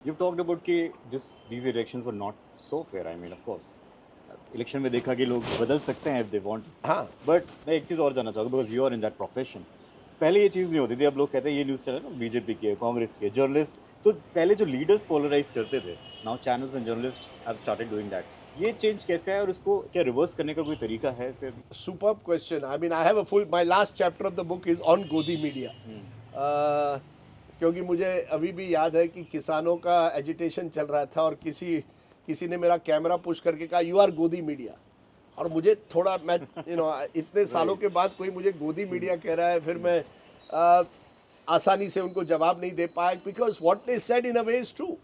You've talked about कि these elections were not so fair. I mean, of course, election में देखा कि लोग बदल सकते हैं if they want. हाँ, बट मैं एक चीज़ और जानना चाहूँगा because you are in that profession. पहले ये चीज़ नहीं होती थी. अब लोग कहते हैं ये न्यूज़ चैनल ना बीजेपी के, कांग्रेस के, जर्नलिस्ट. तो पहले जो लीडर्स पोलराइज करते थे, now channels and journalist have started doing that. ये चेंज कैसे है और इसको क्या रिवर्स करने का कोई तरीका है इसे? superb question. I mean, I have a full. My last chapter of the book is on Godi media. क्योंकि मुझे अभी भी याद है कि किसानों का एजिटेशन चल रहा था और किसी ने मेरा कैमरा पुश करके कहा यू आर गोदी मीडिया. और मुझे थोड़ा मैं इतने सालों के बाद कोई मुझे गोदी मीडिया कह रहा है, फिर मैं आसानी से उनको जवाब नहीं दे पाया because what they said in a way is true.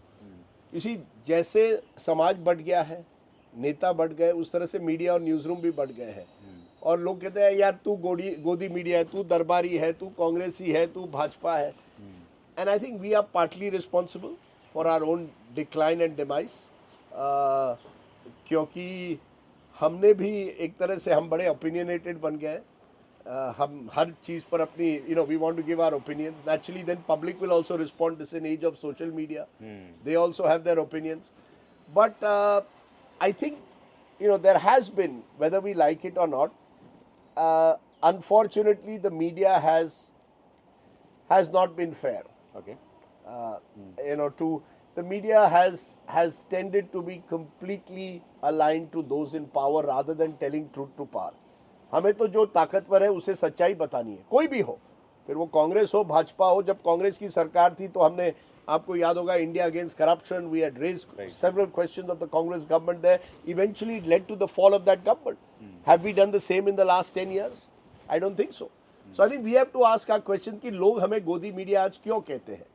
इसी जैसे समाज बढ़ गया है, नेता बढ़ गए, उस तरह से मीडिया और न्यूज़ रूम भी बढ़ गए हैं. और लोग कहते हैं यार तू गोदी मीडिया है, तू दरबारी है, तू कांग्रेसी है, तू भाजपा है. And I think we are partly responsible for our own decline and demise. क्योंकि हमने भी एक तरह से हम बड़े ओपिनियनेटेड बन गए हैं. हम हर चीज़ पर अपनी we want to give our opinions. Naturally then public will also respond. This in age of social media, they also have their opinions. But I think there has been, whether we like it or not, unfortunately the media has not been fair. Okay. The media has tended to be completely aligned to those in power rather than telling truth to power. हमें तो जो ताकतवर है उसे सच्चाई बतानी है, कोई भी हो, फिर वो कांग्रेस हो, भाजपा हो. जब कांग्रेस की सरकार थी तो हमने, आपको याद होगा, India against corruption, we had raised several questions of the Congress government there. Eventually it led to the fall of that government. Have we done the same in the last 10 years? I don't think so. So I think we have to ask our question कि लोग हमें गोदी media आज क्यों कहते हैं.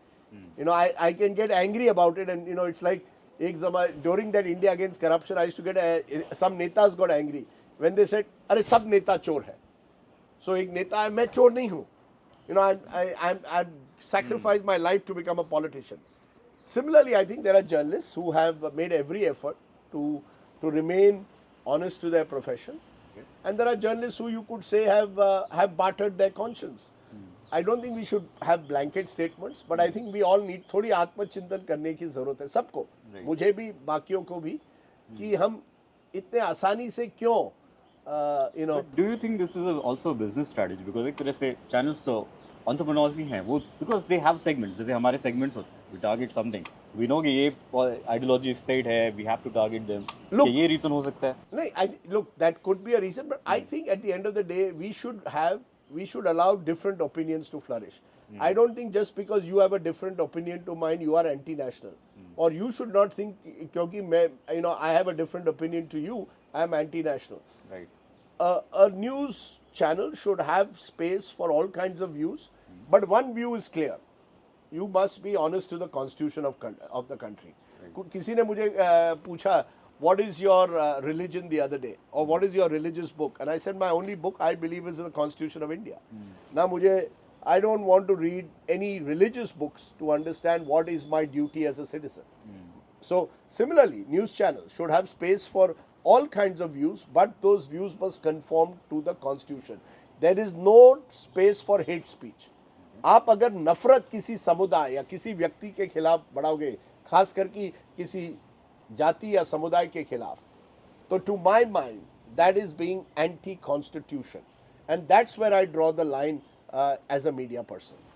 I can get angry about it, and it's like एक जमा during that India against corruption, I used to get some netas got angry when they said अरे सब नेता चोर है. So एक नेता है, मैं चोर नहीं हूँ. I've sacrificed my life to become a politician. Similarly, I think there are journalists who have made every effort to remain honest to their profession, and there are journalists who you could say have bartered their conscience. I don't think we should have blanket statements, but I think we all need थोड़ी आत्मचिंतन करने की जरूरत है सबको, मुझे भी, बाकियों को भी, कि हम इतने आसानी से क्यों do you think this is also business strategy? Because एक तरह से चैनल्स तो एंटरप्रेन्योर्स ही हैं वो, बिकॉज दे हैव सेगमेंट्स. जैसे हमारे सेगमेंट्स होते हैं, we target something, we know कि ये आइडियोलॉजी इस साइड है, we have to target them. Look, ये रीजन हो सकता है? नहीं, look, that could be a reason, but I think at the end of the day we should allow different opinions to flourish. I don't think just because you have a different opinion to mine you are anti-national, or you should not think क्योंकि मैं I have a different opinion to you, I am anti-national. Right. A news channel should have space for all kinds of views, but one view is clear: you must be honest to the constitution of the country. किसी ने मुझे पूछा what is your religion the other day, or what is your religious book, and I said my only book I believe is the Constitution of India. Now I don't want to read any religious books to understand what is my duty as a citizen. So similarly, news channels should have space for all kinds of views, but those views must conform to the constitution. There is no space for hate speech. आप अगर नफरत किसी समुदाय या किसी व्यक्ति के खिलाफ बढ़ाओगे, खास करके किसी जाति या समुदाय के खिलाफ, तो to my mind that is being anti constitution, and that's where I draw the line as a media person.